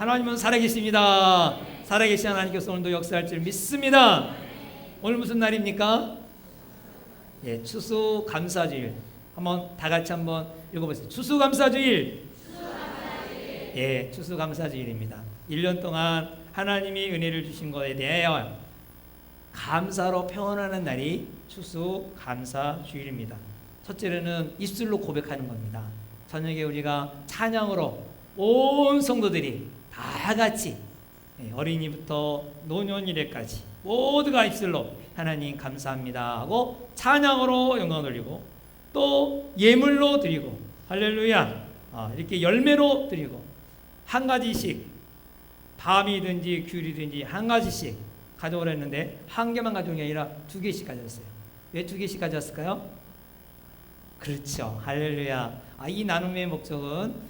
하나님은 살아계십니다. 살아계신 하나님께서 오늘도 역사할 줄 믿습니다. 오늘 무슨 날입니까? 예, 추수감사주일. 한번 다 같이 한번 읽어보세요. 추수감사주일. 예, 추수감사주일입니다. 1년 동안 하나님이 은혜를 주신 것에 대하여 감사로 표현하는 날이 추수감사주일입니다. 첫째로는 입술로 고백하는 겁니다. 저녁에 우리가 찬양으로 온 성도들이 다 같이 어린이부터 노년이래까지 모두가 입술로 하나님 감사합니다 하고 찬양으로 영광 돌리고 또 예물로 드리고 할렐루야 이렇게 열매로 드리고 한 가지씩 밤이든지 귤이든지 한 가지씩 가져오라 했는데 한 개만 가져온 게 아니라 두 개씩 가져왔어요. 왜 두 개씩 가져왔을까요? 그렇죠. 할렐루야. 이 나눔의 목적은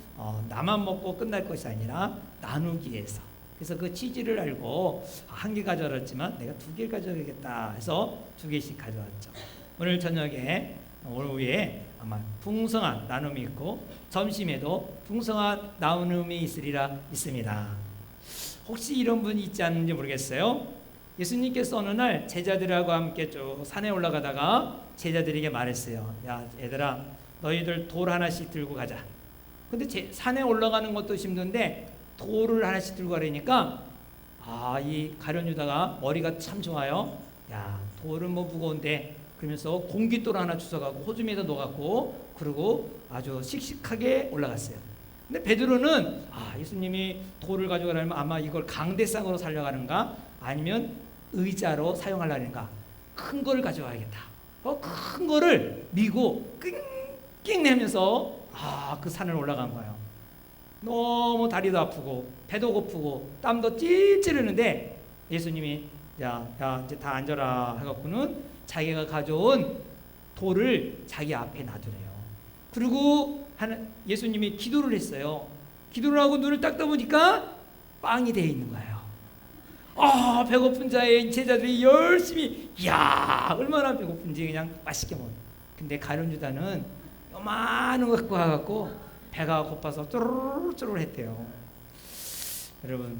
나만 먹고 끝날 것이 아니라 나누기 위해서. 그래서 그 취지를 알고 한 개 가져왔지만 내가 두 개를 가져야겠다 해서 두 개씩 가져왔죠. 오늘 저녁에 오늘 오후에 아마 풍성한 나눔이 있고 점심에도 풍성한 나눔이 있으리라 믿습니다. 혹시 이런 분이 있지 않는지 모르겠어요. 예수님께서 어느 날 제자들하고 함께 쭉 산에 올라가다가 제자들에게 말했어요. 야 얘들아 너희들 돌 하나씩 들고 가자. 근데 산에 올라가는 것도 힘든데 돌을 하나씩 들고 가려니까 이 가룟 유다가 머리가 참 좋아요. 야 돌은 뭐 무거운데 그러면서 공깃돌 하나 주워가고 호주머니에다 넣어갖고 그리고 아주 씩씩하게 올라갔어요. 근데 베드로는 예수님이 돌을 가져가려면 아마 이걸 강대상으로 살려가는가 아니면 의자로 사용하려는가 큰 거를 가져와야겠다. 큰 거를 미고 낑낑 내면서 그 산을 올라간 거예요. 너무 다리도 아프고 배도 고프고 땀도 찔찔 흐르는데 예수님이 야 이제 다 앉아라 해갖고는 자기가 가져온 돌을 자기 앞에 놔두래요. 그리고 예수님이 기도를 했어요. 기도를 하고 눈을 딱 떠보니까 빵이 되어 있는 거예요. 배고픈 자의 제자들이 열심히 얼마나 배고픈지 그냥 맛있게 먹어. 근데 가룟 유다는 요만한 거 갖고 와갖고 배가 고파서 쪼르르 했대요. 여러분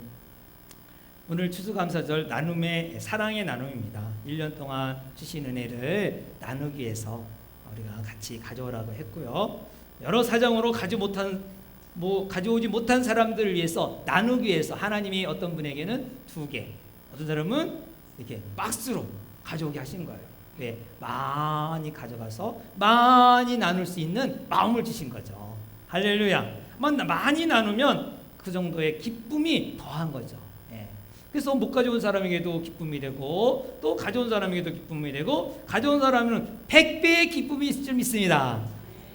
오늘 추수감사절 나눔의 사랑의 나눔입니다. 1년 동안 주신 은혜를 나누기 위해서 우리가 같이 가져오라고 했고요. 여러 사정으로 가져오지 못한 사람들을 위해서 나누기 위해서 하나님이 어떤 분에게는 2개, 어떤 사람은 이렇게 박스로 가져오게 하신 거예요. 왜? 많이 가져가서 많이 나눌 수 있는 마음을 주신 거죠. 할렐루야. 많이 나누면 그 정도의 기쁨이 더한 거죠. 그래서 못 가져온 사람에게도 기쁨이 되고 또 가져온 사람에게도 기쁨이 되고 가져온 사람은 100배의 기쁨이 있을 줄 믿습니다.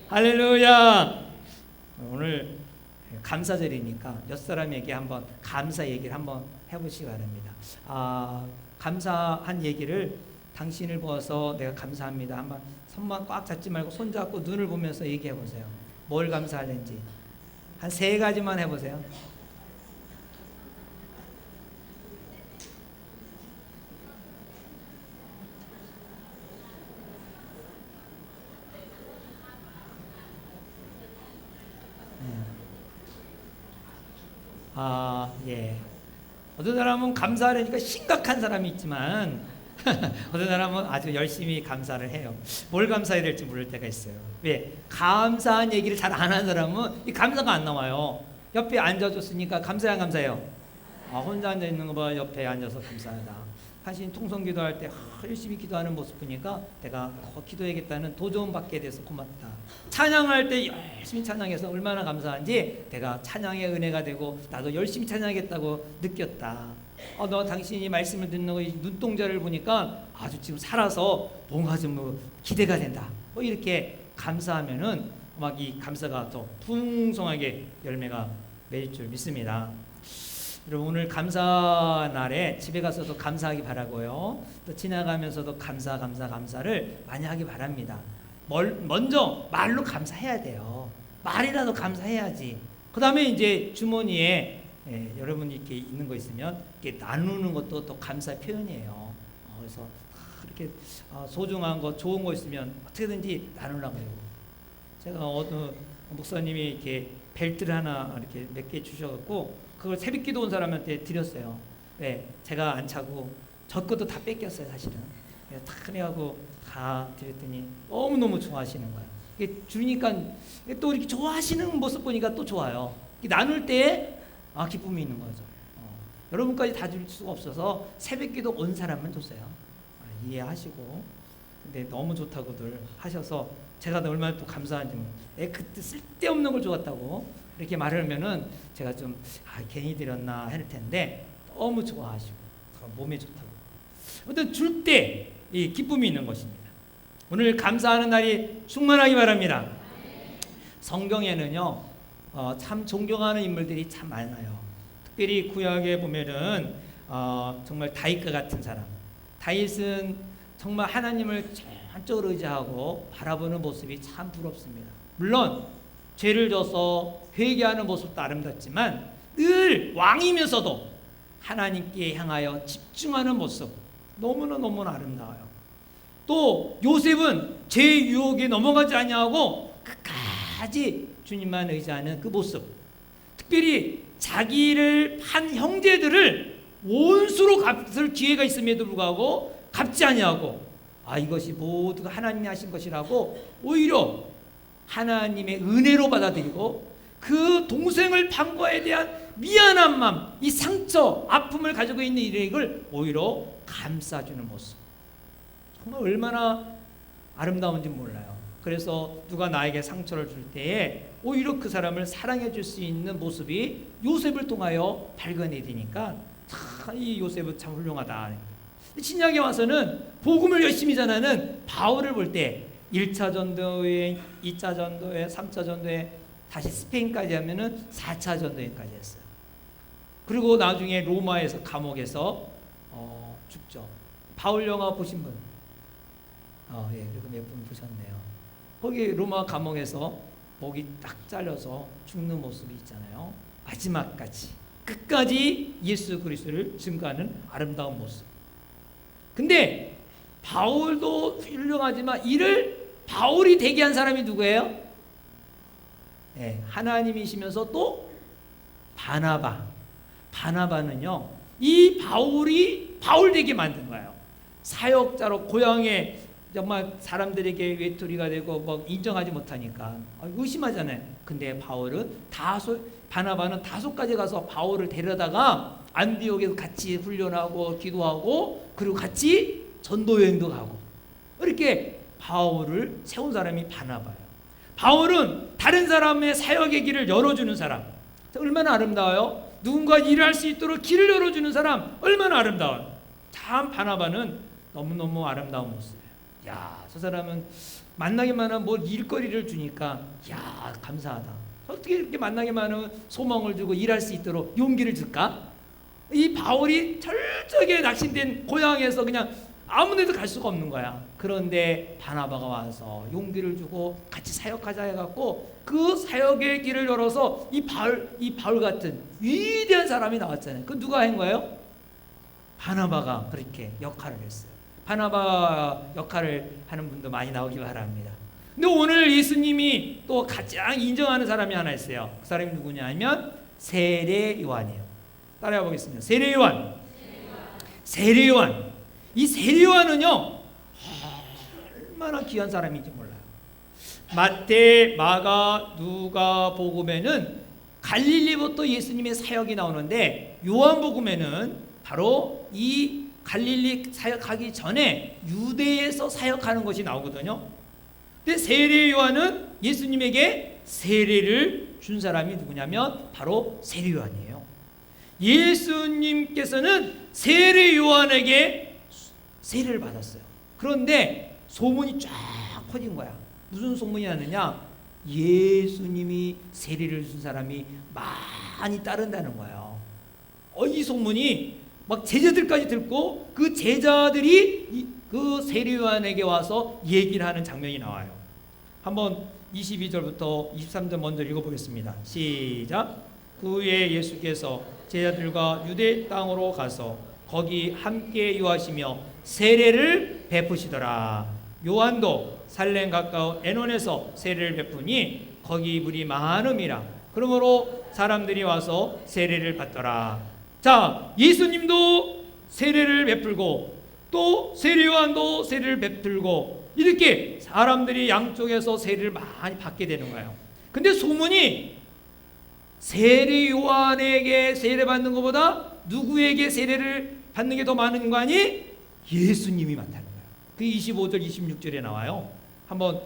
할렐루야. 오늘 감사절이니까 몇 사람에게 한번 감사 얘기를 한번 해보시기 바랍니다. 감사한 얘기를 당신을 보아서 내가 감사합니다. 한번 손만 꽉 잡지 말고 손 잡고 눈을 보면서 얘기해 보세요. 뭘 감사하는지 한 3가지만 해보세요. 예. 어떤 사람은 감사하려니까 심각한 사람이 있지만 어떤 사람은 아주 열심히 감사를 해요. 뭘 감사해야 될지 모를 때가 있어요. 왜? 감사한 얘기를 잘 안 하는 사람은 이 감사가 안 나와요. 옆에 앉아줬으니까 감사해야 감사해요. 혼자 앉아 있는 거 봐. 옆에 앉아서 감사하다. 당신 통성기도할 때 열심히 기도하는 모습 보니까 내가 기도해야겠다는 도전 받게 돼서 고맙다. 찬양할 때 열심히 찬양해서 얼마나 감사한지 내가 찬양의 은혜가 되고 나도 열심히 찬양하겠다고 느꼈다. 너 당신이 말씀을 듣는 거 눈동자를 보니까 아주 지금 살아서 뭔가 좀 기대가 된다. 이렇게 감사하면은 막 이 감사가 더 풍성하게 열매가 맺을 줄 믿습니다. 여러분 오늘 감사날에 집에 가서도 감사하기 바라고요. 또 지나가면서도 감사를 많이 하기 바랍니다. 먼저 말로 감사해야 돼요. 말이라도 감사해야지. 그 다음에 이제 주머니에 여러분이 이렇게 있는 거 있으면 이렇게 나누는 것도 또 감사 표현이에요. 그래서 이렇게 소중한 거 좋은 거 있으면 어떻게든지 나누려고 해요. 제가 어느 목사님이 이렇게 벨트를 하나 이렇게 몇 개 주셔갖고 그걸 새벽기도 온 사람한테 드렸어요. 네, 제가 안 차고 저 것도 다 뺏겼어요 사실은. 탁 해하고 다 드렸더니 너무너무 좋아하시는 거예요. 이게 주니까 또 이렇게 좋아하시는 모습 보니까 또 좋아요. 나눌 때 기쁨이 있는 거죠. 여러분까지 다 줄 수가 없어서 새벽기도 온 사람만 줬어요. 이해하시고. 근데 너무 좋다고들 하셔서 제가 얼마나 또 감사한지 그때 쓸데없는 걸 주었다고 이렇게 말하면은 제가 좀 괜히 드렸나 할 텐데 너무 좋아하시고 몸에 좋다고. 아무튼 줄 때 이 기쁨이 있는 것입니다. 오늘 감사하는 날이 충만하기 바랍니다. 성경에는요 참 존경하는 인물들이 참 많아요. 특별히 구약에 보면은 정말 다윗과 같은 사람. 다윗은 정말 하나님을 전적으로 의지하고 바라보는 모습이 참 부럽습니다. 물론 죄를 져서 회개하는 모습도 아름답지만 늘 왕이면서도 하나님께 향하여 집중하는 모습 너무나 아름다워요. 또 요셉은 죄의 유혹에 넘어가지 아니하고 끝까지 주님만 의지하는 그 모습. 특별히 자기를 판 형제들을 원수로 갚을 기회가 있음에도 불구하고 갚지 아니하고 이것이 모두가 하나님이 하신 것이라고 오히려 하나님의 은혜로 받아들이고 그 동생을 판 거에 대한 미안한 마음, 이 상처, 아픔을 가지고 있는 이를 오히려 감싸주는 모습. 정말 얼마나 아름다운지 몰라요. 그래서 누가 나에게 상처를 줄 때에 오히려 그 사람을 사랑해 줄 수 있는 모습이 요셉을 통하여 발견해지니까 이 요셉은 참 훌륭하다. 신약에 와서는 복음을 열심히 전하는 바울을 볼 때 1차 전도여행, 2차 전도여행, 3차 전도여행, 다시 스페인까지 하면은 4차 전도여행까지 했어요. 그리고 나중에 로마에서 감옥에서 죽죠. 바울 영화 보신 분? 그리고 몇 분 보셨네요. 거기 로마 감옥에서 목이 딱 잘려서 죽는 모습이 있잖아요. 마지막까지 끝까지 예수 그리스도를 증거하는 아름다운 모습. 근데 바울도 훌륭하지만 이를 바울이 되게 한 사람이 누구예요? 하나님이시면서 또 바나바는요 이 바울이 바울 되게 만든 거예요. 사역자로 고향에 정말 사람들에게 외톨이가 되고 인정하지 못하니까 의심하잖아요. 근데 바나바는 다소까지 가서 바울을 데려다가 안디옥에서 같이 훈련하고 기도하고 그리고 같이 전도 여행도 가고 이렇게 바울을 세운 사람이 바나바예요. 바울은 다른 사람의 사역의 길을 열어주는 사람. 얼마나 아름다워요. 누군가 일을 할 수 있도록 길을 열어주는 사람 얼마나 아름다워요. 참 바나바는 너무너무 아름다운 모습이에요. 저 사람은 만나기만 하면 뭘 일거리를 주니까 감사하다. 어떻게 이렇게 만나기만 하면 소망을 주고 일할 수 있도록 용기를 줄까? 이 바울이 철저하게 낙심된 고향에서 그냥 아무 데도 갈 수가 없는 거야. 그런데 바나바가 와서 용기를 주고 같이 사역하자 해갖고 그 사역의 길을 열어서 이 바울 같은 위대한 사람이 나왔잖아요. 그 누가 한 거예요? 바나바가 그렇게 역할을 했어요. 바나바 역할을 하는 분도 많이 나오기 바랍니다. 근데 오늘 예수님이 또 가장 인정하는 사람이 하나 있어요. 그 사람이 누구냐 하면 세례 요한이에요. 따라해 보겠습니다. 세례 요한. 이 세례 요한은요 얼마나 귀한 사람인지 몰라요. 마태, 마가, 누가 복음에는 갈릴리부터 예수님의 사역이 나오는데 요한복음에는 바로 이 갈릴리 사역하기 전에 유대에서 사역하는 것이 나오거든요. 근데 세례 요한은 예수님에게 세례를 준 사람이 누구냐면 바로 세례 요한이에요. 예수님께서는 세례 요한에게 세례를 받았어요. 그런데 소문이 쫙 퍼진 거야. 무슨 소문이 나느냐? 예수님이 세례를 준 사람이 많이 따른다는 거예요. 이 소문이 막 제자들까지 듣고 그 제자들이 그 세례 요한에게 와서 얘기를 하는 장면이 나와요. 한번 22절부터 23절 먼저 읽어보겠습니다. 시작. 그 후에 예수께서 제자들과 유대 땅으로 가서 거기 함께 유하시며 세례를 베푸시더라. 요한도 살렘 가까운 에논에서 세례를 베푸니 거기 물이 많음이라 그러므로 사람들이 와서 세례를 받더라. 자, 예수님도 세례를 베풀고 또 세례요한도 세례를 베풀고 이렇게 사람들이 양쪽에서 세례를 많이 받게 되는 거예요. 근데 소문이 세례요한에게 세례 받는 것보다 누구에게 세례를 받는 게 더 많은 거 아니? 예수님이 많다는 거예요. 그 25절 26절에 나와요. 한번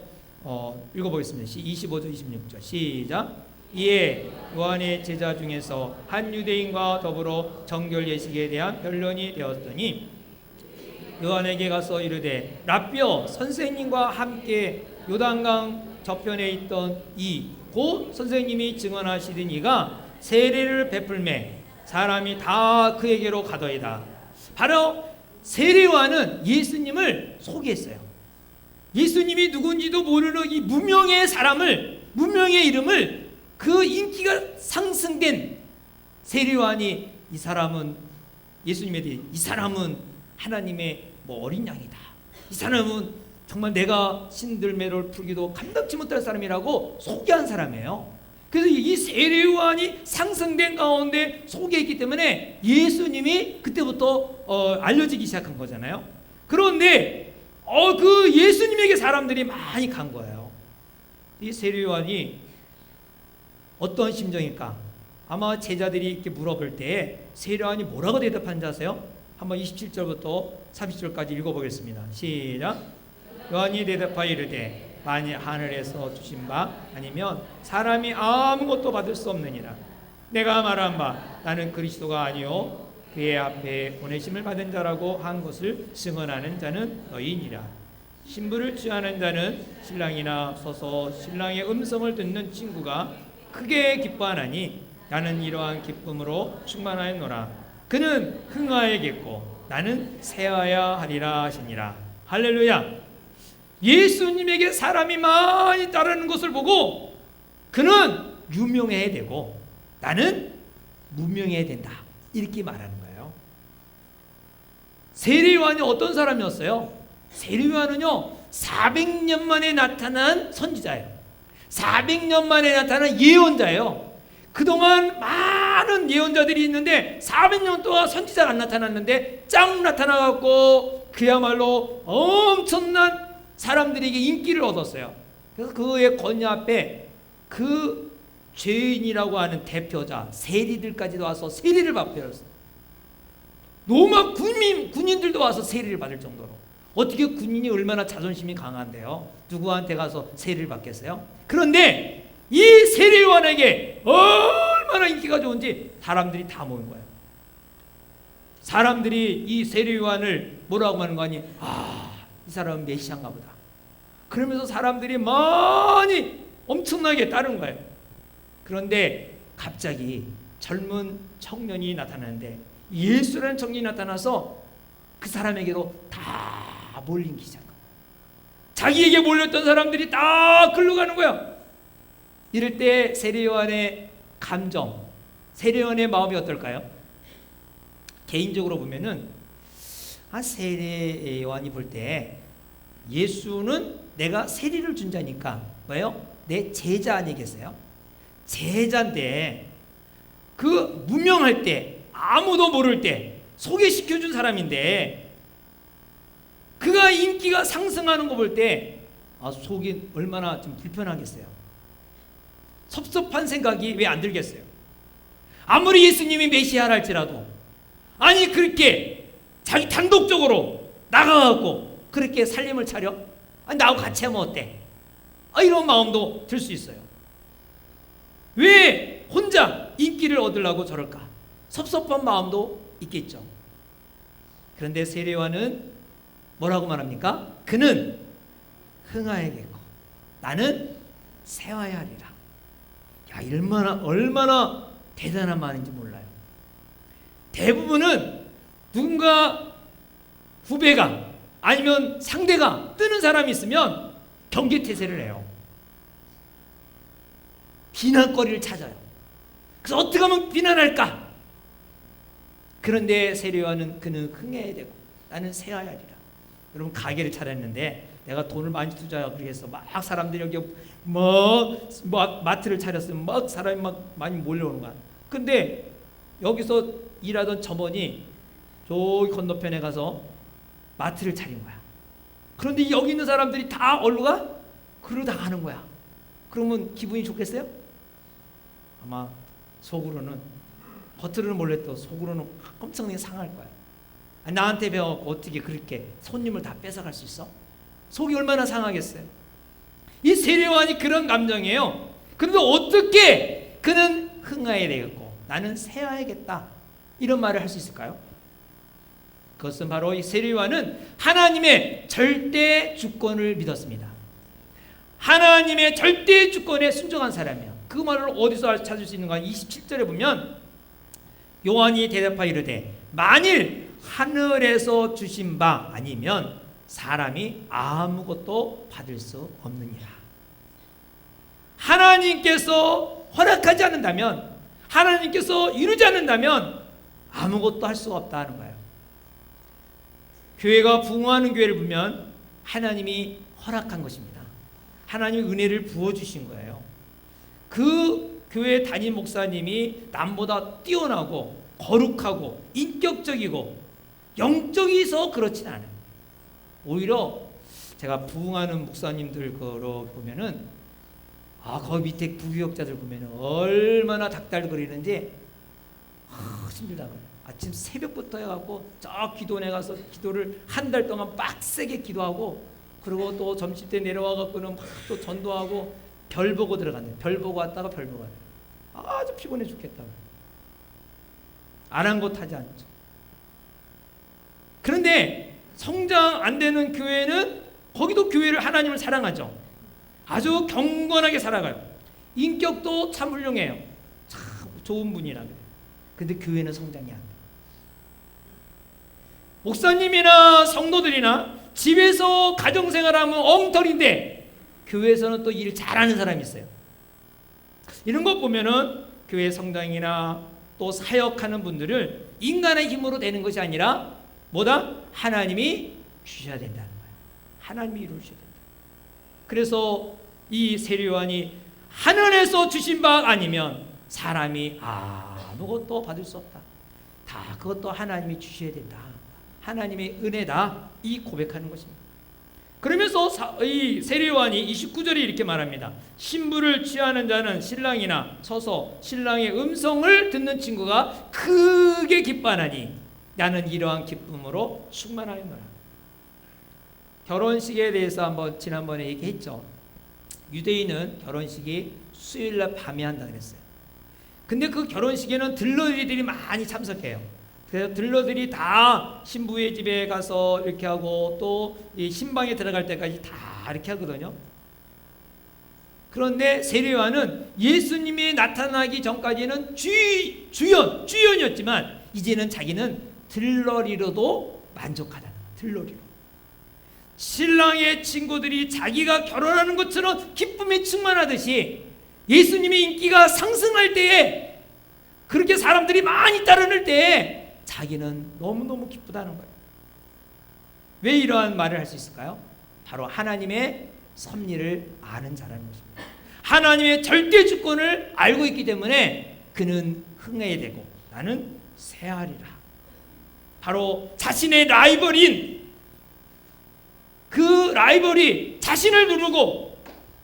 읽어보겠습니다. 25절 26절 시작. 이에 요한의 제자 중에서 한 유대인과 더불어 정결 예식에 대한 변론이 되었더니 요한에게 가서 이르되 라삐여 선생님과 함께 요단강 저편에 있던 곧 선생님이 증언하시던 이가 세례를 베풀매 사람이 다 그에게로 가더이다. 바로 세례요한은 예수님을 소개했어요. 예수님이 누군지도 모르는 이 무명의 사람을, 무명의 이름을 그 인기가 상승된 세례요한이 이 사람은 예수님에 대해 이 사람은 하나님의 어린 양이다. 이 사람은 정말 내가 신들매를 풀기도 감당치 못할 사람이라고 소개한 사람이에요. 그래서 이 세례요한이 상승된 가운데 소개했기 때문에 예수님이 그때부터 알려지기 시작한 거잖아요. 그런데 그 예수님에게 사람들이 많이 간 거예요. 이 세례요한이 어떤 심정일까? 아마 제자들이 이렇게 물어볼 때 세례요한이 뭐라고 대답하는지 아세요? 한번 27절부터 30절까지 읽어보겠습니다. 시작. 요한이 대답하여 이르되 만일 하늘에서 주신 바 아니면 사람이 아무것도 받을 수 없느니라. 내가 말한 바 나는 그리스도가 아니요 그의 앞에 보내심을 받은 자라고 한 것을 증언하는 자는 너희니라. 신부를 취하는 자는 신랑이나 서서 신랑의 음성을 듣는 친구가 크게 기뻐하나니 나는 이러한 기쁨으로 충만하였노라. 그는 흥하여겠고 나는 새하야 하리라 하시니라. 할렐루야. 예수님에게 사람이 많이 따르는 것을 보고 그는 유명해야 되고 나는 무명해야 된다. 이렇게 말하는 거예요. 세례요한이 어떤 사람이었어요? 세례요한은요 400년 만에 나타난 선지자예요. 400년 만에 나타난 예언자예요. 그동안 많은 예언자들이 있는데 400년 동안 선지자가 안 나타났는데 짱 나타나갖고 그야말로 엄청난 사람들에게 인기를 얻었어요. 그래서 그의 권위 앞에 그 죄인이라고 하는 대표자 세리들까지도 와서 세리를 받았어요. 로마 군인들도 와서 세리를 받을 정도로. 어떻게 군인이 얼마나 자존심이 강한데요. 누구한테 가서 세리를 받겠어요? 그런데 이 세례요한에게 얼마나 인기가 좋은지 사람들이 다 모인 거예요. 사람들이 이 세례요한을 뭐라고 하는 거 아니? 이 사람은 메시아인가 보다. 그러면서 사람들이 많이 엄청나게 따른 거예요. 그런데 갑자기 젊은 청년이 나타나는데 예수라는 청년이 나타나서 그 사람에게로 다 몰리기 시작한 거예요. 자기에게 몰렸던 사람들이 다 글로 가는 거예요. 이럴 때 세례요한의 감정, 세례요한의 마음이 어떨까요? 개인적으로 보면은 세례요한이 볼 때 예수는 내가 세례를 준 자니까 뭐예요? 내 제자 아니겠어요? 제자인데 그 무명할 때 아무도 모를 때 소개시켜준 사람인데 그가 인기가 상승하는 거 볼 때 속이 얼마나 좀 불편하겠어요. 섭섭한 생각이 왜 안 들겠어요? 아무리 예수님이 메시아라 할지라도 아니 그렇게 자기 단독적으로 나가갖고 그렇게 살림을 차려? 나하고 같이 하면 어때? 이런 마음도 들 수 있어요. 왜 혼자 인기를 얻으려고 저럴까? 섭섭한 마음도 있겠죠. 그런데 세례요한은 뭐라고 말합니까? 그는 흥하여겠고 나는 새하야 하리라. 얼마나 대단한 말인지 몰라요. 대부분은 누군가 후배가 아니면 상대가 뜨는 사람이 있으면 경계태세를 해요. 비난거리를 찾아요. 그래서 어떻게 하면 비난할까? 그런데 세례요한은 그는 흥해야 되고 나는 새하야 하리라. 여러분 가게를 차렸는데 내가 돈을 많이 투자하고 그래서 막 사람들이 여기 막 마트를 차렸으면 막 사람이 막 많이 몰려오는 거야. 근데 여기서 일하던 점원이 저기 건너편에 가서 마트를 차린 거야. 그런데 여기 있는 사람들이 다 얼로 가? 그러고 다 가는 거야. 그러면 기분이 좋겠어요? 아마 속으로는, 겉으로는 몰랐도 속으로는 엄청나게 상할 거야. 나한테 배워갖고 어떻게 그렇게 손님을 다 뺏어갈 수 있어? 속이 얼마나 상하겠어요? 이 세례요한이 그런 감정이에요. 그런데 어떻게 그는 흥하게 되겠고 나는 세야야겠다 이런 말을 할 수 있을까요? 그것은 바로 이 세례요한은 하나님의 절대 주권을 믿었습니다. 하나님의 절대 주권에 순종한 사람이에요. 그 말을 어디서 찾을 수 있는가? 27절에 보면 요한이 대답하여 이르되 만일 하늘에서 주신 바 아니면 사람이 아무것도 받을 수 없느니라. 하나님께서 허락하지 않는다면, 하나님께서 이루지 않는다면 아무것도 할 수가 없다는 거예요. 교회가 부흥하는 교회를 보면 하나님이 허락한 것입니다. 하나님의 은혜를 부어주신 거예요. 그 교회 담임 목사님이 남보다 뛰어나고 거룩하고 인격적이고 영적이서 그렇진 않아요. 오히려 제가 부흥하는 목사님들 거로 보면은 거기 밑에 부교역자들 보면은 얼마나 닥달거리는지 힘들다고요. 아침 새벽부터 해갖고 저 기도원에 가서 기도를 한 달 동안 빡세게 기도하고 그리고 또 점심때 내려와갖고는 막 또 전도하고 별 보고 들어갔네. 별 보고 왔다가 별 보고 왔네. 아주 피곤해 죽겠다고. 아랑곳하지 않죠. 그런데 성장 안 되는 교회는 거기도 교회를 하나님을 사랑하죠. 아주 경건하게 살아가요. 인격도 참 훌륭해요. 참 좋은 분이라 그래요. 근데 교회는 성장이 안 돼요. 목사님이나 성도들이나 집에서 가정생활하면 엉터리인데 교회에서는 또 일을 잘하는 사람이 있어요. 이런 것 보면은 교회 성장이나 또 사역하는 분들을 인간의 힘으로 되는 것이 아니라 뭐다? 하나님이 주셔야 된다는 거예요. 하나님이 이루셔야 된다. 그래서 이 세례요한이 하늘에서 주신 바 아니면 사람이 아무것도 받을 수 없다. 다 그것도 하나님이 주셔야 된다. 하나님의 은혜다. 이 고백하는 것입니다. 그러면서 이 세례요한이 29절에 이렇게 말합니다. 신부를 취하는 자는 신랑이나 서서 신랑의 음성을 듣는 친구가 크게 기뻐하나니 나는 이러한 기쁨으로 충만하였노라. 결혼식에 대해서 한번 지난번에 얘기했죠. 유대인은 결혼식이 수요일날 밤에 한다 그랬어요. 근데 그 결혼식에는 들러리들이 많이 참석해요. 그래서 들러들이 다 신부의 집에 가서 이렇게 하고 또 이 신방에 들어갈 때까지 다 이렇게 하거든요. 그런데 세례요한은 예수님이 나타나기 전까지는 주연이었지만 이제는 자기는 들러리로도 만족하다는 거예요. 들러리로. 신랑의 친구들이 자기가 결혼하는 것처럼 기쁨이 충만하듯이 예수님의 인기가 상승할 때에 그렇게 사람들이 많이 따르는 때에 자기는 너무너무 기쁘다는 거예요. 왜 이러한 말을 할 수 있을까요? 바로 하나님의 섭리를 아는 자라는 것입니다. 하나님의 절대 주권을 알고 있기 때문에 그는 흥해야 되고 나는 세하리라. 바로 자신의 라이벌인 그 라이벌이 자신을 누르고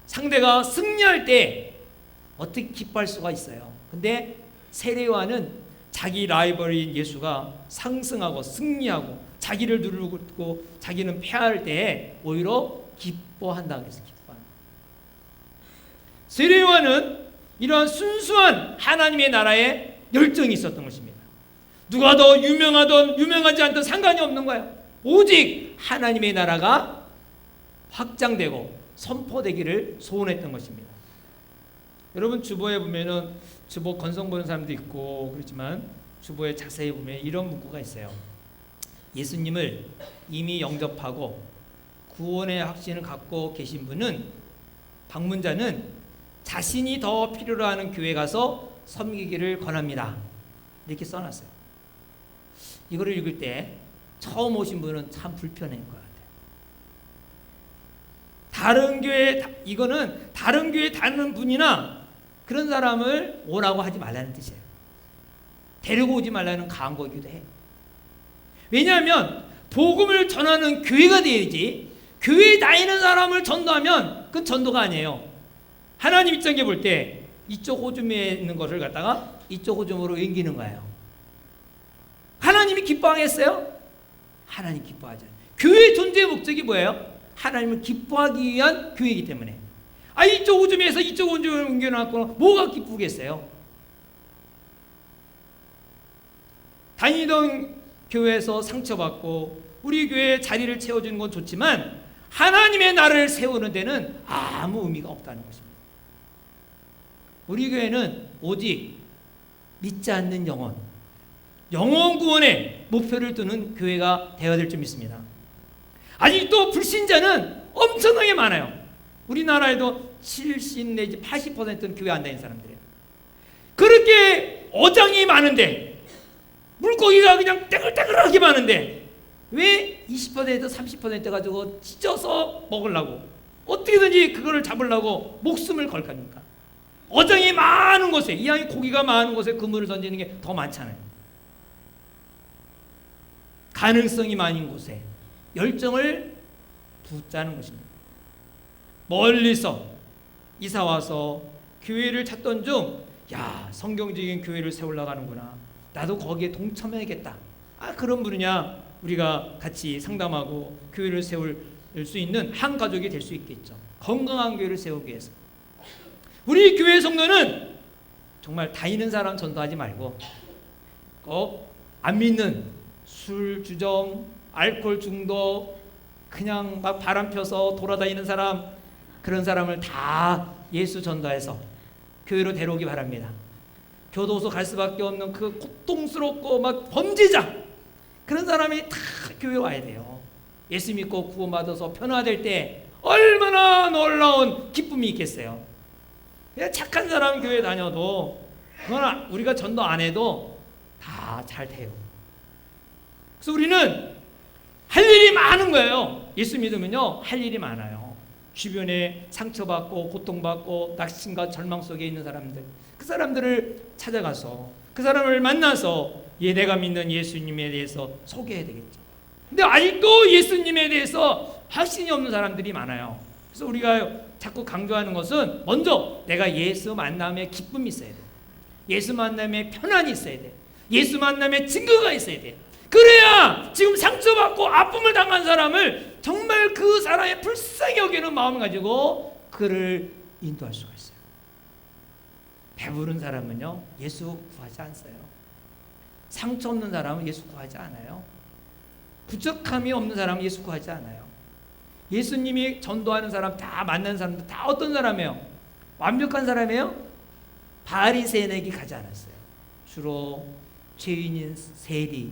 상대가 승리할 때 어떻게 기뻐할 수가 있어요. 근데 세례요한은 자기 라이벌인 예수가 상승하고 승리하고 자기를 누르고 자기는 패할 때 오히려 기뻐한다 그랬어요. 기뻐한다. 세례요한은 이러한 순수한 하나님의 나라에 열정이 있었던 것입니다. 누가 더 유명하든 유명하지 않든 상관이 없는 거예요. 오직 하나님의 나라가 확장되고 선포되기를 소원했던 것입니다. 여러분 주보에 보면은 주보 건성 보는 사람도 있고 그렇지만 주보에 자세히 보면 이런 문구가 있어요. 예수님을 이미 영접하고 구원의 확신을 갖고 계신 분은 방문자는 자신이 더 필요로 하는 교회 가서 섬기기를 권합니다. 이렇게 써놨어요. 이거를 읽을 때 처음 오신 분은 참 불편할 것 같아요. 이거는 다른 교회 다니는 분이나 그런 사람을 오라고 하지 말라는 뜻이에요. 데리고 오지 말라는 강구이기도 해요. 왜냐하면 복음을 전하는 교회가 되어야지, 교회에 다니는 사람을 전도하면 그건 전도가 아니에요. 하나님 입장에 볼 때 이쪽 오줌에 있는 것을 갖다가 이쪽 오줌으로 옮기는 거예요. 하나님이 기뻐하겠어요? 하나님 기뻐하죠. 교회의 존재의 목적이 뭐예요? 하나님을 기뻐하기 위한 교회이기 때문에. 이쪽 오줌에서 이쪽 오줌을 옮겨놨고 뭐가 기쁘겠어요? 다니던 교회에서 상처받고 우리 교회에 자리를 채워주는 건 좋지만 하나님의 나라를 세우는 데는 아무 의미가 없다는 것입니다. 우리 교회는 오직 믿지 않는 영혼 구원에 목표를 두는 교회가 되어야 될 줄 믿습니다. 아직도 불신자는 엄청나게 많아요. 우리나라에도 70 내지 80%는 교회 안 다니는 사람들이에요. 그렇게 어장이 많은데, 물고기가 그냥 떼글떼글하게 많은데 왜 20% 30% 가지고 찢어서 먹으려고, 어떻게든지 그거를 잡으려고 목숨을 걸 겁니까? 어장이 많은 곳에, 이왕이 고기가 많은 곳에 그물을 던지는 게 더 많잖아요. 가능성이 많은 곳에 열정을 붙자는 것입니다. 멀리서 이사와서 교회를 찾던 중, 성경적인 교회를 세우려고 하는구나, 나도 거기에 동참해야겠다, 그런 분이냐 우리가 같이 상담하고 교회를 세울 수 있는 한 가족이 될 수 있겠죠. 건강한 교회를 세우기 위해서. 우리 교회 성도는 정말 다니는 사람 전도하지 말고 꼭 안 믿는 술, 주정, 알코올 중독, 그냥 막 바람 펴서 돌아다니는 사람, 그런 사람을 다 예수 전도해서 교회로 데려오기 바랍니다. 교도소 갈 수밖에 없는 그 고통스럽고 막 범죄자, 그런 사람이 다 교회 와야 돼요. 예수 믿고 구원받아서 변화될 때 얼마나 놀라운 기쁨이 있겠어요. 그냥 착한 사람 교회 다녀도 그건 우리가 전도 안 해도 다 잘 돼요. 그래서 우리는 할 일이 많은 거예요. 예수 믿으면요, 할 일이 많아요. 주변에 상처받고 고통받고 낙심과 절망 속에 있는 사람들, 그 사람들을 찾아가서 그 사람을 만나서 내가 믿는 예수님에 대해서 소개해야 되겠죠. 근데 아직도 예수님에 대해서 확신이 없는 사람들이 많아요. 그래서 우리가 자꾸 강조하는 것은 먼저 내가 예수 만남에 기쁨이 있어야 돼. 예수 만남에 편안이 있어야 돼. 예수 만남에 증거가 있어야 돼. 그래야 지금 상처받고 아픔을 당한 사람을 정말 그 사람의 불쌍히 여기는 마음을 가지고 그를 인도할 수가 있어요. 배부른 사람은요, 예수 구하지 않어요. 상처 없는 사람은 예수 구하지 않아요. 부족함이 없는 사람은 예수 구하지 않아요. 예수님이 전도하는 사람, 다 만난 사람들 다 어떤 사람이에요? 완벽한 사람이에요? 바리새인에게 가지 않았어요. 주로 죄인인 세리,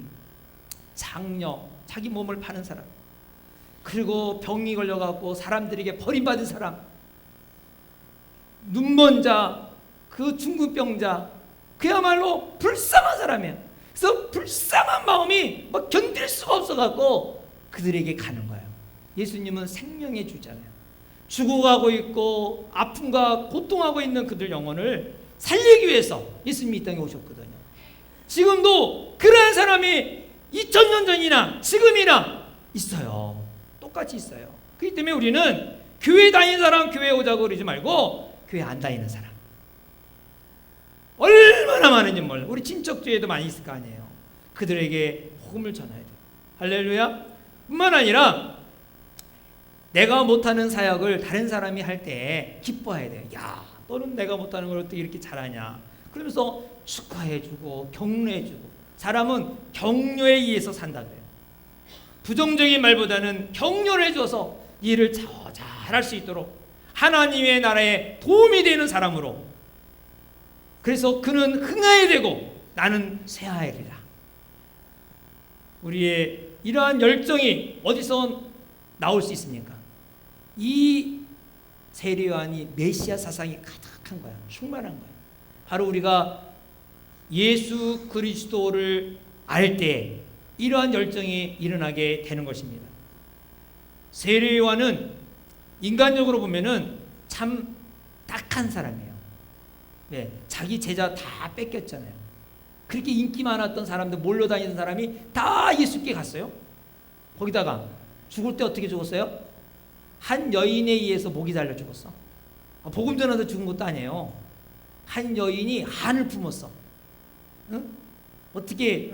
장녀, 자기 몸을 파는 사람, 그리고 병이 걸려갖고 사람들에게 버림받은 사람, 눈먼 자, 그 중풍병자, 그야말로 불쌍한 사람이에요. 그래서 불쌍한 마음이 막 견딜 수가 없어갖고 그들에게 가는 거예요. 예수님은 생명의 주잖아요. 죽어가고 있고 아픔과 고통하고 있는 그들 영혼을 살리기 위해서 예수님이 이 땅에 오셨거든요. 지금도 그러한 사람이 2000년 전이나 지금이나 있어요. 똑같이 있어요. 그렇기 때문에 우리는 교회 다니는 사람 교회 오자고 그러지 말고 교회 안 다니는 사람, 얼마나 많은지 몰라요. 우리 친척 중에도 많이 있을 거 아니에요. 그들에게 복음을 전해야 돼요. 할렐루야. 뿐만 아니라 내가 못하는 사역을 다른 사람이 할 때 기뻐해야 돼요. 야, 너는 내가 못하는 걸 어떻게 이렇게 잘하냐. 그러면서 축하해주고 격려해주고. 사람은 격려에 의해서 산다 그래요. 부정적인 말보다는 격려를 해줘서 일을 잘할 수 있도록 하나님의 나라에 도움이 되는 사람으로. 그래서 그는 흥하게 되고 나는 쇠하리라. 우리의 이러한 열정이 어디서 나올 수 있습니까? 이 세례요한이 메시아 사상이 가득한 거야. 충만한 거야. 바로 우리가 예수 그리스도를 알 때 이러한 열정이 일어나게 되는 것입니다. 세례요한은 인간적으로 보면은 참 딱한 사람이에요. 네, 자기 제자 다 뺏겼잖아요. 그렇게 인기 많았던 사람들, 몰려다니는 사람이 다 예수께 갔어요. 거기다가 죽을 때 어떻게 죽었어요? 한 여인에 의해서 목이 달려 죽었어. 복음 전하다 죽은 것도 아니에요. 한 여인이 한을 품었어. 응? 어떻게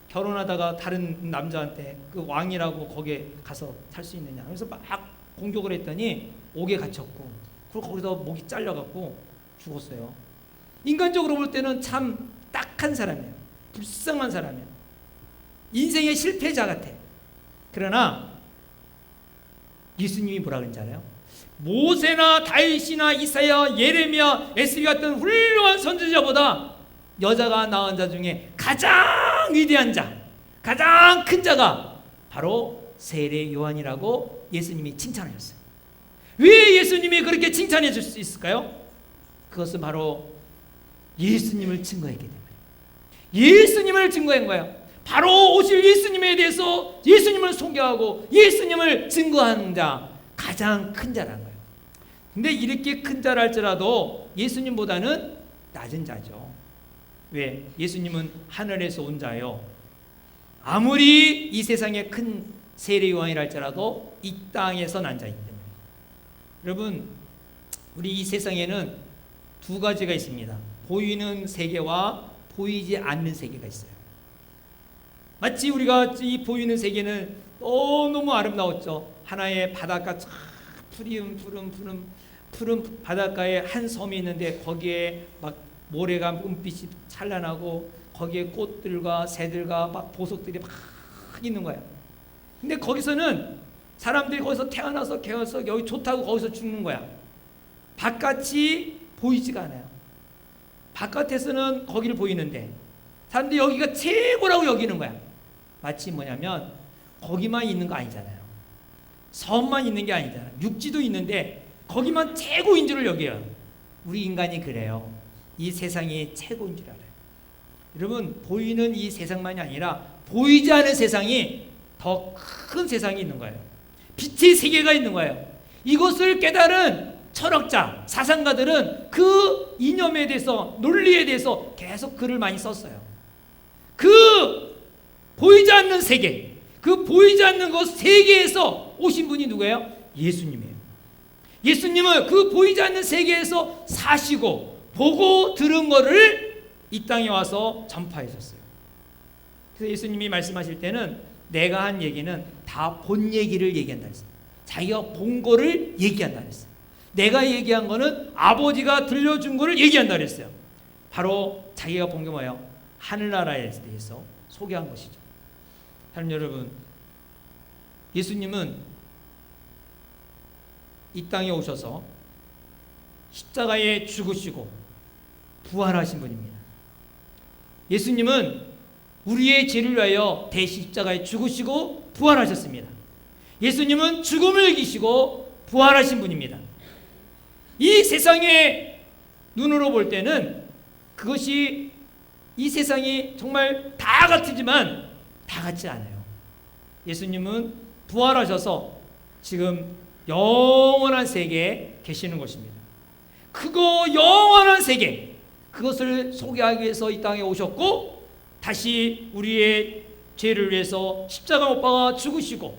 결혼하다가 다른 남자한테 그 왕이라고 거기에 가서 살 수 있느냐. 그래서 막 공격을 했더니 옥에 갇혔고, 그리고 거기서 목이 잘려갖고 죽었어요. 인간적으로 볼 때는 참 딱한 사람이에요. 불쌍한 사람이에요. 인생의 실패자 같아. 그러나 예수님이 뭐라 그런지 알아요? 모세나 다윗이나 이사야, 예레미야, 에스겔 같은 훌륭한 선지자보다 여자가 낳은 자 중에 가장 위대한 자, 가장 큰 자가 바로 세례 요한이라고 예수님이 칭찬하셨어요. 왜 예수님이 그렇게 칭찬해 줄 수 있을까요? 그것은 바로 예수님을 증거했기 때문에. 예수님을 증거한 거예요. 바로 오실 예수님에 대해서 예수님을 소개하고 예수님을 증거하는 자, 가장 큰 자라는 거예요. 근데 이렇게 큰 자랄지라도 예수님보다는 낮은 자죠. 왜? 예수님은 하늘에서 온 자요. 아무리 이 세상에 큰 세례 요한이랄지라도 이 땅에서 난 자이기 때문에. 여러분, 우리 이 세상에는 두 가지가 있습니다. 보이는 세계와 보이지 않는 세계가 있어요. 마치 우리가 이 보이는 세계는 너무 아름다웠죠. 하나의 바닷가, 푸른 바닷가에 한 섬이 있는데 거기에 막 모래가 은빛이 찬란하고 거기에 꽃들과 새들과 막 보석들이 막 있는 거야. 근데 거기서는 사람들이 거기서 태어나서 여기 좋다고 거기서 죽는 거야. 바깥이 보이지가 않아요. 바깥에서는 거기를 보이는데 사람들이 여기가 최고라고 여기는 거야. 마치 뭐냐면 거기만 있는 거 아니잖아요. 섬만 있는 게 아니잖아요. 육지도 있는데 거기만 최고인 줄을 여겨요. 우리 인간이 그래요. 이 세상이 최고인 줄 알아요. 여러분, 보이는 이 세상만이 아니라 보이지 않은 세상이 더 큰 세상이 있는 거예요. 빛의 세계가 있는 거예요. 이것을 깨달은 철학자, 사상가들은 그 이념에 대해서, 논리에 대해서 계속 글을 많이 썼어요. 그 보이지 않는 세계, 그 보이지 않는 것 세계에서 오신 분이 누구예요? 예수님이에요. 예수님은 그 보이지 않는 세계에서 사시고 보고 들은 거를 이 땅에 와서 전파하셨어요. 그래서 예수님이 말씀하실 때는 내가 한 얘기는 다 본 얘기를 얘기한다 했어요. 자기가 본 거를 얘기한다 했어요. 내가 얘기한 거는 아버지가 들려준 거를 얘기한다 그랬어요. 바로 자기가 본 게 뭐예요? 하늘나라에 대해서 소개한 것이죠. 하나님 여러분, 예수님은 이 땅에 오셔서 십자가에 죽으시고 부활하신 분입니다. 예수님은 우리의 죄를 위하여 대신 십자가에 죽으시고 부활하셨습니다. 예수님은 죽음을 이기시고 부활하신 분입니다. 이 세상의 눈으로 볼 때는 그것이 이 세상이 정말 다 같지만 다 같지 않아요. 예수님은 부활하셔서 지금 영원한 세계에 계시는 것입니다. 그거 영원한 세계, 그것을 소개하기 위해서 이 땅에 오셨고 다시 우리의 죄를 위해서 십자가 못 박아 죽으시고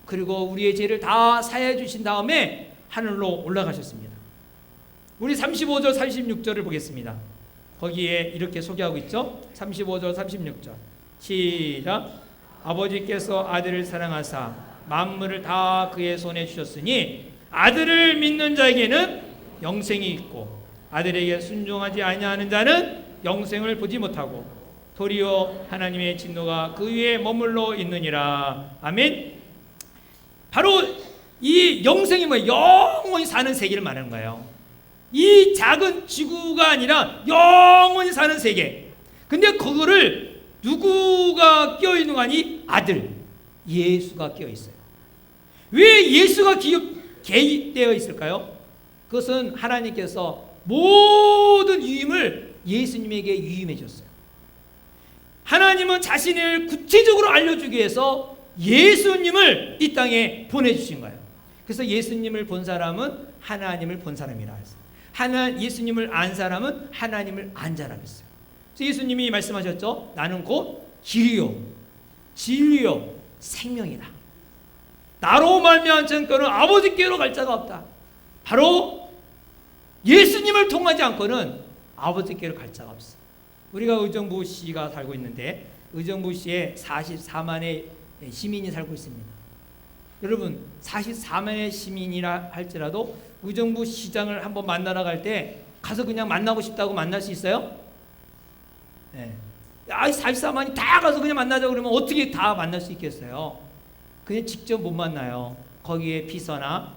그리고 우리의 죄를 다 사해 주신 다음에 하늘로 올라가셨습니다. 우리 35절 36절을 보겠습니다. 거기에 이렇게 소개하고 있죠. 35절 36절 시작. 아버지께서 아들을 사랑하사 만물을 다 그의 손에 주셨으니 아들을 믿는 자에게는 영생이 있고 아들에게 순종하지 아니하는 자는 영생을 보지 못하고 도리어 하나님의 진노가 그 위에 머물러 있느니라. 아멘. 바로 이 영생이 뭐예요? 영원히 사는 세계를 말하는 거예요. 이 작은 지구가 아니라 영원히 사는 세계. 근데 그거를 누구가 끼어있는 거 아니? 아들 예수가 끼어있어요. 왜 예수가 개입되어 있을까요? 그것은 하나님께서 모든 유임을 예수님에게 유임해 줬어요. 하나님은 자신을 구체적으로 알려주기 위해서 예수님을 이 땅에 보내주신 거예요. 그래서 예수님을 본 사람은 하나님을 본 사람이라 했어요. 예수님을 안 사람은 하나님을 안 사람 했어요. 그래서 예수님이 말씀하셨죠. 나는 곧 길이요 진리요 생명이다. 나로 말미암은 자는 아버지께로 갈 자가 없다. 바로 예수님을 통하지 않고는 아버지께로 갈 자가 없어. 우리가 의정부 시가 살고 있는데 의정부시에 44만의 시민이 살고 있습니다. 여러분 44만의 시민이라 할지라도 의정부 시장을 한번 만나러 갈 때 가서 그냥 만나고 싶다고 만날 수 있어요? 네. 44만이 다 가서 그냥 만나자고 그러면 어떻게 다 만날 수 있겠어요? 그냥 직접 못 만나요. 거기에 비서나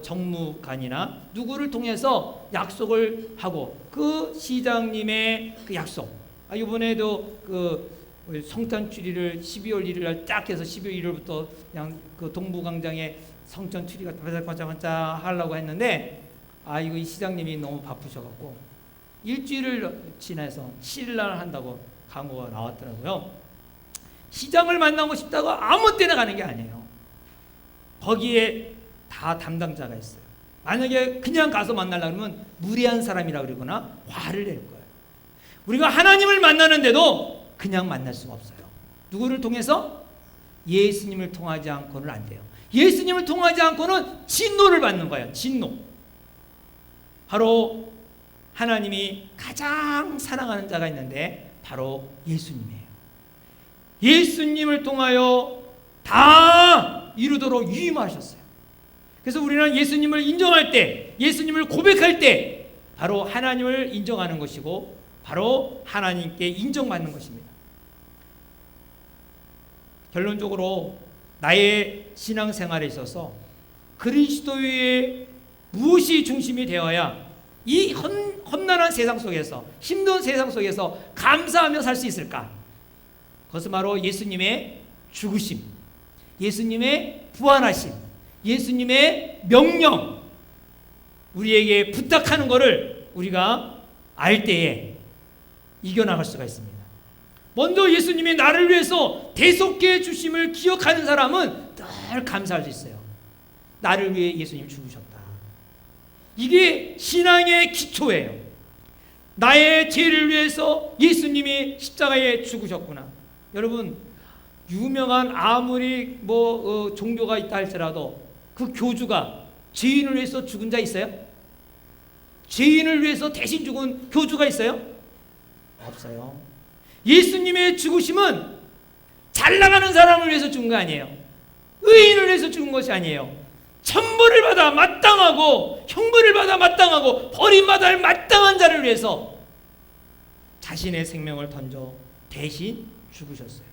정무관이나 누구를 통해서 약속을 하고 그 시장님의 그 약속. 이번에도 성탄 추리를 12월 1일 날 딱 해서 12월 1일부터 그냥 그 동부광장에 성탄 추리가 반짝반짝 하려고 했는데 이거 이 시장님이 너무 바쁘셔갖고 일주일을 지나서 7일 날 한다고 광고가 나왔더라고요. 시장을 만나고 싶다고 아무 때나 가는 게 아니에요. 거기에 다 담당자가 있어요. 만약에 그냥 가서 만나려고 하면 무례한 사람이라 그러거나 화를 낼 거예요. 우리가 하나님을 만나는데도 그냥 만날 수가 없어요. 누구를 통해서? 예수님을 통하지 않고는 안 돼요. 예수님을 통하지 않고는 진노를 받는 거예요. 진노. 바로 하나님이 가장 사랑하는 자가 있는데 바로 예수님이에요. 예수님을 통하여 다 이루도록 유임하셨어요. 그래서 우리는 예수님을 인정할 때, 예수님을 고백할 때 바로 하나님을 인정하는 것이고 바로 하나님께 인정받는 것입니다. 결론적으로 나의 신앙생활에 있어서 그리스도의 무엇이 중심이 되어야 이 험난한 세상 속에서, 힘든 세상 속에서 감사하며 살 수 있을까? 그것은 바로 예수님의 죽으심, 예수님의 부활하심, 예수님의 명령, 우리에게 부탁하는 것을 우리가 알 때에 이겨나갈 수가 있습니다. 먼저 예수님이 나를 위해서 대속해 주심을 기억하는 사람은 늘 감사할 수 있어요. 나를 위해 예수님 죽으셨다. 이게 신앙의 기초예요. 나의 죄를 위해서 예수님이 십자가에 죽으셨구나. 여러분, 유명한 아무리 종교가 있다 할지라도 그 교주가 죄인을 위해서 죽은 자 있어요? 죄인을 위해서 대신 죽은 교주가 있어요? 없어요. 예수님의 죽으심은 잘 나가는 사람을 위해서 죽은 거 아니에요. 의인을 위해서 죽은 것이 아니에요. 천벌을 받아 마땅하고 형벌을 받아 마땅하고 버림받아 마땅한 자를 위해서 자신의 생명을 던져 대신 죽으셨어요.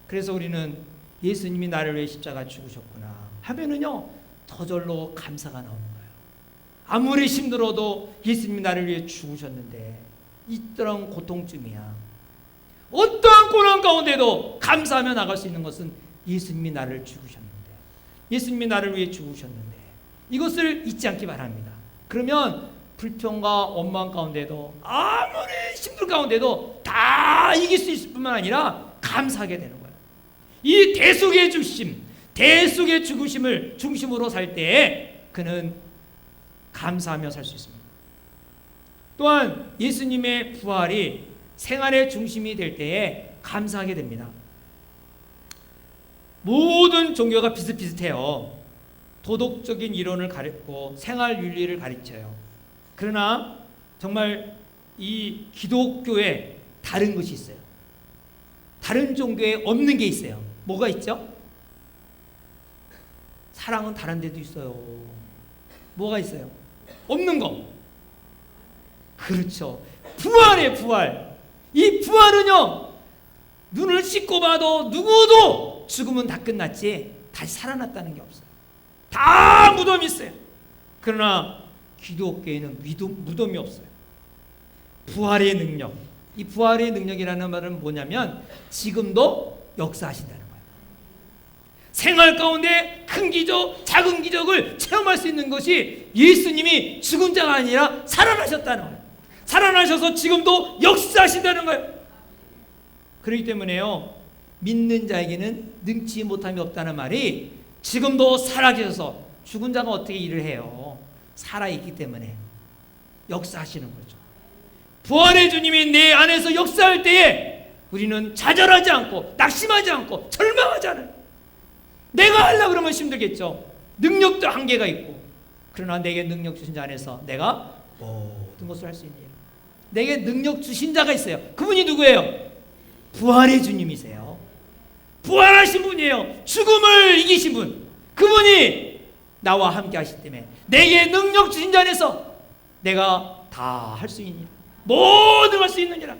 그래서 우리는 예수님이 나를 위해 십자가 죽으셨구나 하면은요 저절로 감사가 나오는 거예요. 아무리 힘들어도 예수님이 나를 위해 죽으셨는데 이런 고통쯤이야. 어떠한 고난 가운데도 감사하며 나갈 수 있는 것은 예수님이 나를 죽으셨는데, 예수님이 나를 위해 죽으셨는데, 이것을 잊지 않기 바랍니다. 그러면 불평과 원망 가운데도 아무리 힘들 가운데도 다 이길 수 있을 뿐만 아니라 감사하게 되는 거예요. 이 대속의 주심, 대속의 죽으심을 중심으로 살 때에 그는 감사하며 살 수 있습니다. 또한 예수님의 부활이 생활의 중심이 될 때에 감사하게 됩니다. 모든 종교가 비슷비슷해요. 도덕적인 이론을 가르치고 생활 윤리를 가르쳐요. 그러나 정말 이 기독교에 다른 것이 있어요. 다른 종교에 없는 게 있어요. 뭐가 있죠? 사랑은 다른 데도 있어요. 뭐가 있어요? 없는 거. 그렇죠. 부활이에요, 부활. 이 부활은요, 눈을 씻고 봐도 누구도 죽으면 다 끝났지 다시 살아났다는 게 없어요. 다 무덤이 있어요. 그러나 기독교에는 무덤이 없어요. 부활의 능력. 이 부활의 능력이라는 말은 뭐냐면 지금도 역사하신다는 거예요. 생활 가운데 큰 기적, 작은 기적을 체험할 수 있는 것이 예수님이 죽은 자가 아니라 살아나셨다는 거예요. 살아나셔서 지금도 역사하신다는 거예요. 그렇기 때문에요, 믿는 자에게는 능치 못함이 없다는 말이 지금도 살아계셔서 죽은 자가 어떻게 일을 해요? 살아있기 때문에 역사하시는 거죠. 부활의 주님이 내 안에서 역사할 때에 우리는 좌절하지 않고 낙심하지 않고 절망하지 않아요. 내가 하려고 그러면 힘들겠죠. 능력도 한계가 있고, 그러나 내게 능력 주신 자 안에서 내가 모든 것을 할 수 있는 일. 내게 능력 주신 자가 있어요. 그분이 누구예요? 부활의 주님이세요. 부활하신 분이에요. 죽음을 이기신 분. 그분이 나와 함께 하시기 때문에 내게 능력 주신 자 안에서 내가 다 할 수 있느니라. 모든 할 수 있느니라.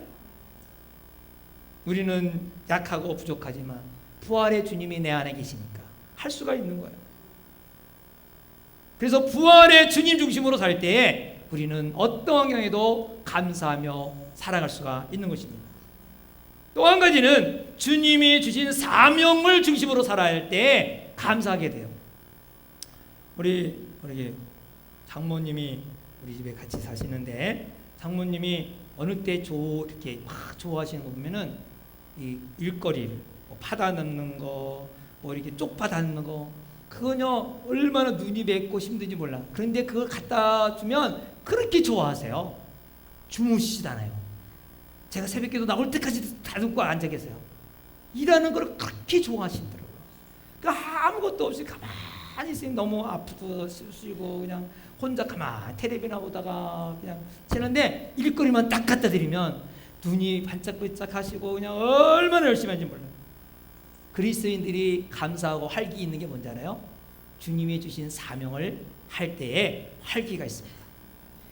우리는 약하고 부족하지만 부활의 주님이 내 안에 계시니까 할 수가 있는 거예요. 그래서 부활의 주님 중심으로 살 때에 우리는 어떤 환경에도 감사하며 살아갈 수가 있는 것입니다. 또 한 가지는 주님이 주신 사명을 중심으로 살아야 할 때 감사하게 돼요. 우리 장모님이 우리 집에 같이 사시는데, 장모님이 어느 때 이렇게 막 좋아하시는 거 보면은 이 일거리를 뭐 파다 넣는 거, 뭐 이렇게 쪽파 담는 거, 그거요 얼마나 눈이 맵고 힘든지 몰라. 그런데 그걸 갖다 주면 그렇게 좋아하세요. 주무시잖아요. 제가 새벽에도 나올 때까지 다듬고 앉아 계세요. 일하는 걸 그렇게 좋아하시더라고요. 그러니까 아무것도 없이 가만히 있으면 너무 아프고 쓰시고 그냥 혼자 가만히 텔레비나 보다가 그냥 지는데, 일거리만 딱 갖다 드리면 눈이 반짝반짝 하시고 그냥 얼마나 열심히 하는지 몰라요. 그리스도인들이 감사하고 활기 있는 게 뭔지 알아요? 주님이 주신 사명을 할 때에 활기가 있습니다.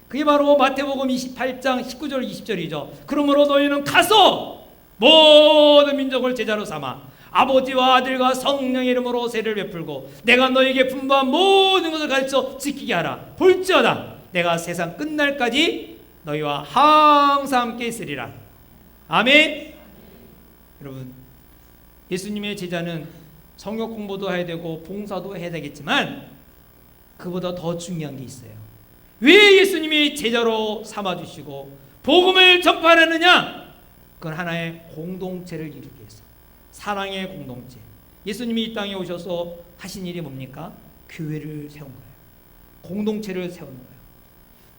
그게 바로 마태복음 28장 19절 20절이죠. 그러므로 너희는 가서 모든 민족을 제자로 삼아 아버지와 아들과 성령의 이름으로 세례를 베풀고 내가 너희에게 분부한 모든 것을 가르쳐 지키게 하라. 볼지어다 내가 세상 끝날까지 너희와 항상 함께 있으리라. 아멘. 여러분, 예수님의 제자는 성역 공부도 해야 되고 봉사도 해야 되겠지만 그보다 더 중요한 게 있어요. 왜 예수님이 제자로 삼아주시고 복음을 전파하느냐? 그건 하나의 공동체를 이루기 위해서, 사랑의 공동체. 예수님이 이 땅에 오셔서 하신 일이 뭡니까? 교회를 세운 거예요. 공동체를 세우는 거예요.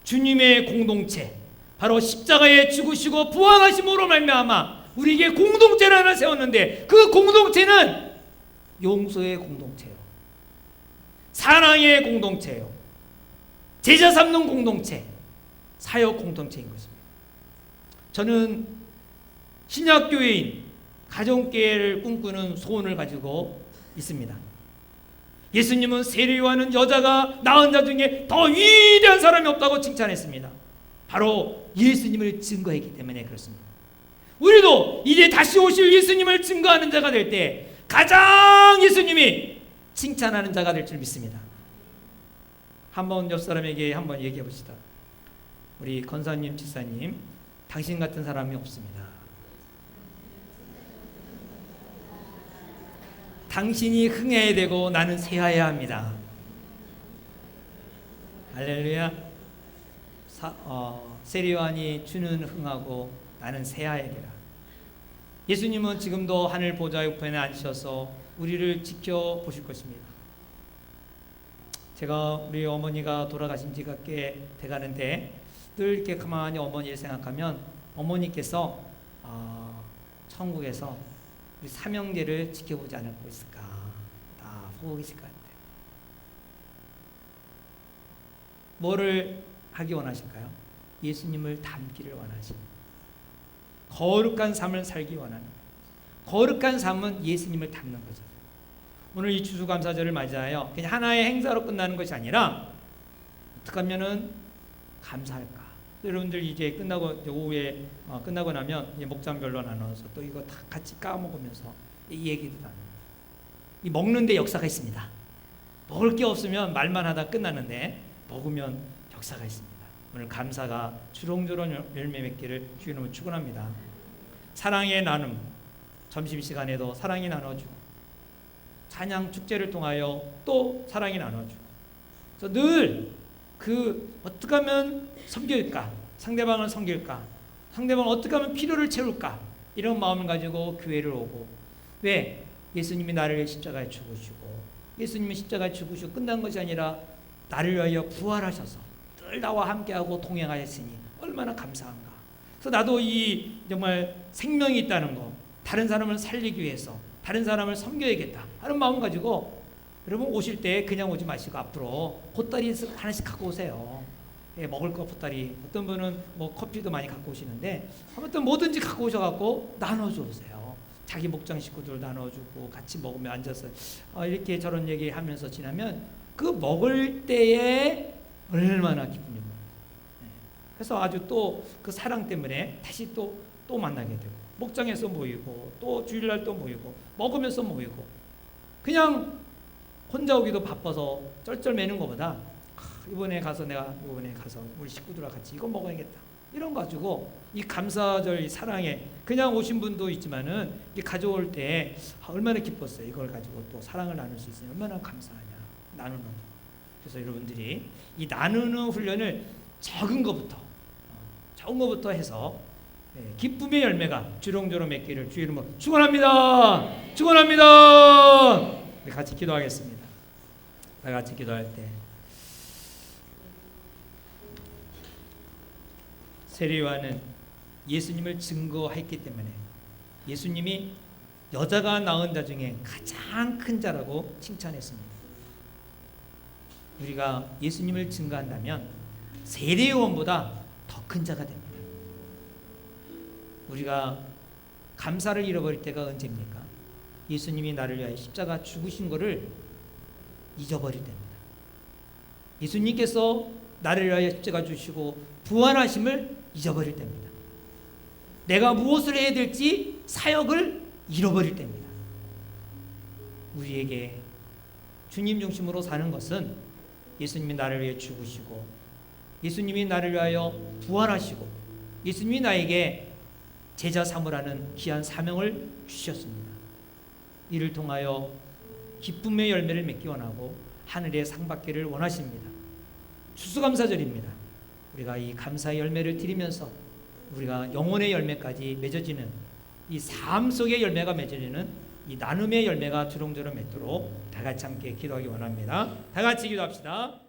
주님의 공동체, 바로 십자가에 죽으시고 부활하심으로 말미암아 우리에게 공동체를 하나 세웠는데, 그 공동체는 용서의 공동체예요. 사랑의 공동체예요. 제자 삼는 공동체, 사역 공동체인 것입니다. 저는 신약교회인 가정교회를 꿈꾸는 소원을 가지고 있습니다. 예수님은 세례요한은 여자가 낳은 자 중에 더 위대한 사람이 없다고 칭찬했습니다. 바로 예수님을 증거했기 때문에 그렇습니다. 우리도 이제 다시 오실 예수님을 증거하는 자가 될 때 가장 예수님이 칭찬하는 자가 될 줄 믿습니다. 한번 옆 사람에게 한번 얘기해 봅시다. 우리 권사님, 집사님, 당신 같은 사람이 없습니다. 당신이 흥해야 되고 나는 쇠해야 합니다. 할렐루야. 세례요한이 주는 흥하고 나는 쇠해야 되라. 예수님은 지금도 하늘 보좌 우편에 앉으셔서 우리를 지켜보실 것입니다. 제가 우리 어머니가 돌아가신 지가 꽤 돼가는데 늘 이렇게 가만히 어머니를 생각하면 어머니께서 천국에서 우리 삼형제를 지켜보지 않고 있을까, 다 보고 계실 것 같아요. 뭐를 하기 원하실까요? 예수님을 닮기를 원하십니다. 거룩한 삶을 살기 원하는 거예요. 거룩한 삶은 예수님을 닮는 거죠. 오늘 이 추수감사절을 맞이하여 그냥 하나의 행사로 끝나는 것이 아니라 어떻게 하면은 감사할까? 여러분들 이제 끝나고 오후에 끝나고 나면 목장별로 나눠서 또 이거 다 같이 까먹으면서 이 얘기도 나누고, 이 먹는 데 역사가 있습니다. 먹을 게 없으면 말만 하다 끝나는데 먹으면 역사가 있습니다. 오늘 감사가 주렁주렁 열매 맺기를 주님으로 축원합니다. 사랑의 나눔, 점심시간에도 사랑이 나눠주고 찬양 축제를 통하여 또 사랑이 나눠주고, 그래서 늘 어떻게 하면 섬길까, 상대방을 섬길까, 상대방을 어떻게 하면 필요를 채울까, 이런 마음을 가지고 교회를 오고, 왜? 예수님이 나를 십자가에 죽으시고 예수님이 십자가에 죽으시고 끝난 것이 아니라 나를 위하여 부활하셔서 늘 나와 함께하고 동행하였으니 얼마나 감사한가. 그래서 나도 이 정말 생명이 있다는 거, 다른 사람을 살리기 위해서 다른 사람을 섬겨야겠다 하는 마음 가지고 여러분 오실 때 그냥 오지 마시고 앞으로 보따리 하나씩 갖고 오세요. 예, 먹을 거 보따리. 어떤 분은 뭐 커피도 많이 갖고 오시는데 아무튼 뭐든지 갖고 오셔갖고 나눠주세요. 자기 목장 식구들 나눠주고 같이 먹으면 앉아서 이렇게 저런 얘기하면서 지나면 그 먹을 때에 얼마나 기쁨이. 그래서 아주 또 그 사랑 때문에 다시 또 만나게 되고 목장에서 모이고 또 주일날 또 모이고 먹으면서 모이고 그냥 혼자 오기도 바빠서 쩔쩔매는 것보다 이번에 가서 우리 식구들과 같이 이거 먹어야겠다 이런 거 가지고 이 감사절 이 사랑에 그냥 오신 분도 있지만은 이 가져올 때 얼마나 기뻤어요. 이걸 가지고 또 사랑을 나눌 수 있으니 얼마나 감사하냐 나누는. 그래서 여러분들이 이 나누는 훈련을 적은 것부터 해서 기쁨의 열매가 주렁주렁 맺기를 주의 이름으로 축원합니다. 축원합니다. 같이 기도하겠습니다. 다 같이 기도할 때 세례요한은 예수님을 증거했기 때문에 예수님이 여자가 낳은 자 중에 가장 큰 자라고 칭찬했습니다. 우리가 예수님을 증거한다면 세례요한보다 더 큰 자가 됩니다. 우리가 감사를 잃어버릴 때가 언제입니까? 예수님이 나를 위하여 십자가 죽으신 것을 잊어버릴 때입니다. 예수님께서 나를 위하여 십자가 주시고 부활하심을 잊어버릴 때입니다. 내가 무엇을 해야 될지 사역을 잃어버릴 때입니다. 우리에게 주님 중심으로 사는 것은 예수님이 나를 위해 죽으시고 예수님이 나를 위하여 부활하시고 예수님이 나에게 제자 삼으라는 귀한 사명을 주셨습니다. 이를 통하여 기쁨의 열매를 맺기 원하고 하늘의 상 받기를 원하십니다. 추수감사절입니다. 우리가 이 감사의 열매를 드리면서 우리가 영혼의 열매까지 맺어지는 이 삶 속의 열매가 맺어지는 이 나눔의 열매가 주렁주렁 맺도록 다 같이 함께 기도하기 원합니다. 다 같이 기도합시다.